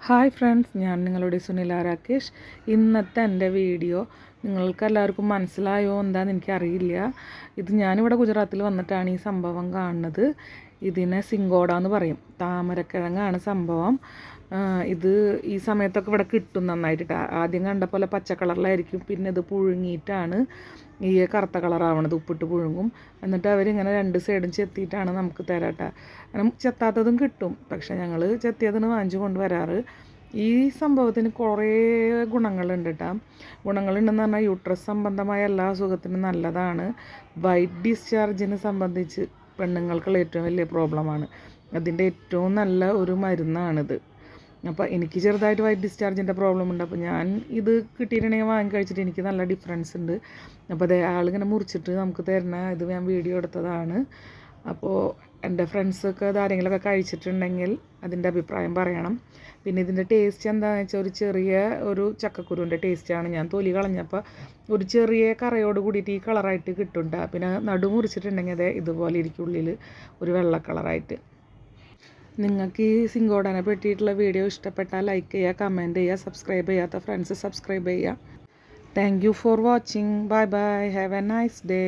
Hi friends, ഞാൻ നിങ്ങളുടെ സുനില രാകേഷ്. ഇന്നത്തെ എൻ്റെ വീഡിയോ നിങ്ങൾക്ക് എല്ലാവർക്കും മനസ്സിലായോ എന്താണെന്ന് എനിക്കറിയില്ല. ഞാനിവിടെ ഗുജറാത്തിൽ വന്നിട്ടാണ് ഈ സംഭവം കാണുന്നത്. ഇതിനെ സിങ്കോട എന്ന് പറയും. താമരക്കിഴങ്ങാണ് സംഭവം. ഇത് ഈ സമയത്തൊക്കെ ഇവിടെ കിട്ടും നന്നായിട്ട്. ആദ്യം കണ്ട പോലെ പച്ച കളറിലായിരിക്കും, പിന്നെ ഇത് പുഴുങ്ങിയിട്ടാണ് ഈ കറുത്ത കളറാവണത്. ഉപ്പിട്ട് പുഴുങ്ങും, എന്നിട്ട് അവരിങ്ങനെ രണ്ട് സൈഡും ചെത്തിയിട്ടാണ് നമുക്ക് തരാട്ട. അങ്ങനെ ചെത്താത്തതും കിട്ടും, പക്ഷെ ഞങ്ങൾ ചെത്തിയതിന് വാങ്ങിച്ചു കൊണ്ടുവരാറ്. ഈ സംഭവത്തിന് കുറേ ഗുണങ്ങളുണ്ട് കേട്ടോ. ഗുണങ്ങളുണ്ടെന്ന് പറഞ്ഞാൽ യൂട്രസ് സംബന്ധമായ എല്ലാ അസുഖത്തിനും നല്ലതാണ്. വൈറ്റ് ഡിസ്ചാർജിനെ സംബന്ധിച്ച് പെണ്ണുങ്ങൾക്കുള്ള ഏറ്റവും വലിയ പ്രോബ്ലമാണ്. അതിൻ്റെ ഏറ്റവും നല്ല ഒരു മരുന്നാണിത്. അപ്പോൾ എനിക്ക് ചെറുതായിട്ട് വൈറ്റ് ഡിസ്ചാർജിൻ്റെ പ്രോബ്ലം ഉണ്ട്. അപ്പോൾ ഞാൻ ഇത് കിട്ടിയിട്ടുണ്ടെങ്കിൽ വാങ്ങി കഴിച്ചിട്ട് എനിക്ക് നല്ല ഡിഫറൻസ് ഉണ്ട്. അപ്പോൾ അതേ ആളിങ്ങനെ മുറിച്ചിട്ട് നമുക്ക് തരുന്ന ഇത് ഞാൻ വീഡിയോ എടുത്തതാണ്. അപ്പോൾ എൻ്റെ ഫ്രണ്ട്സൊക്കെ ആരെങ്കിലുമൊക്കെ കഴിച്ചിട്ടുണ്ടെങ്കിൽ അതിൻ്റെ അഭിപ്രായം പറയണം. പിന്നെ ഇതിൻ്റെ ടേസ്റ്റ് എന്താണെന്ന് വെച്ചാൽ ഒരു ചെറിയ ഒരു ചക്കക്കുരുവിൻ്റെ ടേസ്റ്റാണ്. ഞാൻ തൊലി കളഞ്ഞപ്പോൾ ഒരു ചെറിയ കറയോട് കൂടിയിട്ട് ഈ കളറായിട്ട് കിട്ടുന്നുണ്ട്. പിന്നെ നടു മുറിച്ചിട്ടുണ്ടെങ്കിൽ അതേ ഇതുപോലെ ഇരിക്കും, ഉള്ളിൽ ഒരു വെള്ള കളറായിട്ട്. നിങ്ങൾക്ക് ഈ സിങ്കോടനെ പറ്റിയിട്ടുള്ള വീഡിയോ ഇഷ്ടപ്പെട്ടാൽ ലൈക്ക് ചെയ്യുക, കമൻറ്റ് ചെയ്യുക, സബ്സ്ക്രൈബ് ചെയ്യാത്ത ഫ്രണ്ട്സ് സബ്സ്ക്രൈബ് ചെയ്യുക. Thank you for watching. Bye bye. Have A nice day.